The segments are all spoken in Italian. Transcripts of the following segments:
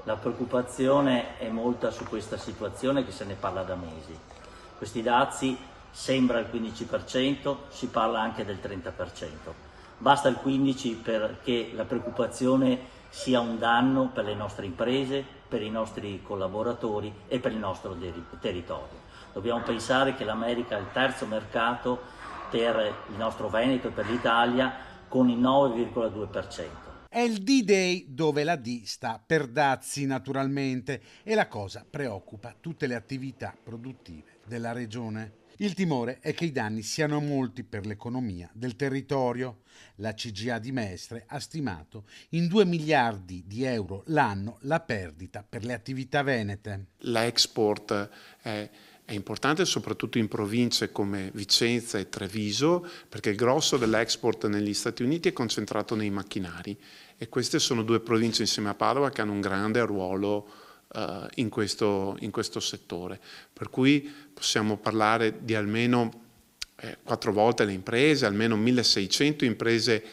La preoccupazione è molta su questa situazione, che se ne parla da mesi. Questi dazi sembra il 15%, si parla anche del 30%. Basta il 15% perché la preoccupazione sia un danno per le nostre imprese, per i nostri collaboratori e per il nostro territorio. Dobbiamo pensare che l'America è il terzo mercato per il nostro Veneto e per l'Italia, con il 9,2%. È il D-Day dove la D sta per dazi naturalmente e la cosa preoccupa tutte le attività produttive della regione. Il timore è che i danni siano molti per l'economia del territorio. La CGA di Mestre ha stimato in 2 miliardi di euro l'anno la perdita per le attività venete. L'export è importante soprattutto in province come Vicenza e Treviso, perché il grosso dell'export negli Stati Uniti è concentrato nei macchinari e queste sono due province insieme a Padova che hanno un grande ruolo in questo settore, per cui possiamo parlare di almeno 4 volte le imprese, almeno 1600 imprese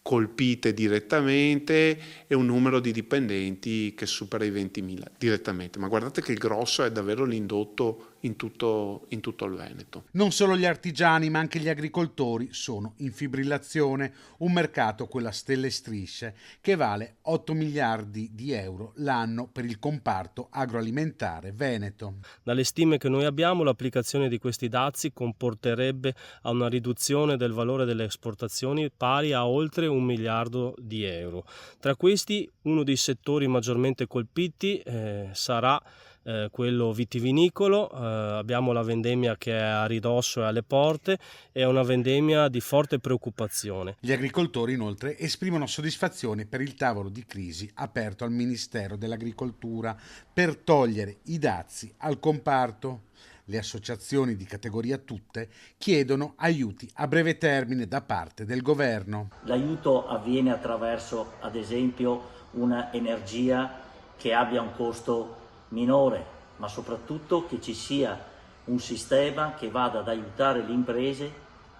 colpite direttamente e un numero di dipendenti che supera i 20.000 direttamente. Ma guardate che il grosso è davvero l'indotto in tutto il Veneto. Non solo gli artigiani ma anche gli agricoltori sono in fibrillazione, un mercato, quello a stelle e strisce, che vale 8 miliardi di euro l'anno per il comparto agroalimentare veneto. Dalle stime che noi abbiamo, l'applicazione di questi dazi comporterebbe a una riduzione del valore delle esportazioni pari a oltre 1 miliardo di euro. Tra questi, uno dei settori maggiormente colpiti sarà quello vitivinicolo. Abbiamo la vendemmia che è a ridosso e alle porte, è una vendemmia di forte preoccupazione. Gli agricoltori inoltre esprimono soddisfazione per il tavolo di crisi aperto al Ministero dell'Agricoltura per togliere i dazi al comparto. Le associazioni di categoria tutte chiedono aiuti a breve termine da parte del governo. L'aiuto avviene attraverso, ad esempio, una energia che abbia un costo minore, ma soprattutto che ci sia un sistema che vada ad aiutare le imprese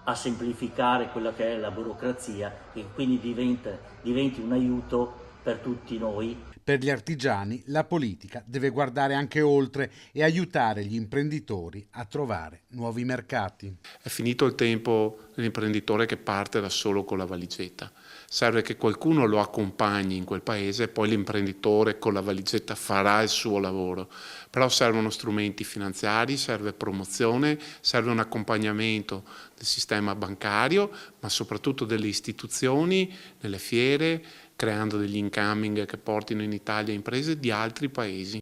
a semplificare quella che è la burocrazia e quindi diventi un aiuto per tutti noi. Per gli artigiani la politica deve guardare anche oltre e aiutare gli imprenditori a trovare nuovi mercati. È finito il tempo dell'imprenditore che parte da solo con la valigetta. Serve che qualcuno lo accompagni in quel paese e poi l'imprenditore con la valigetta farà il suo lavoro. Però servono strumenti finanziari, serve promozione, serve un accompagnamento del sistema bancario, ma soprattutto delle istituzioni, delle fiere, creando degli incoming che portino in Italia imprese di altri paesi.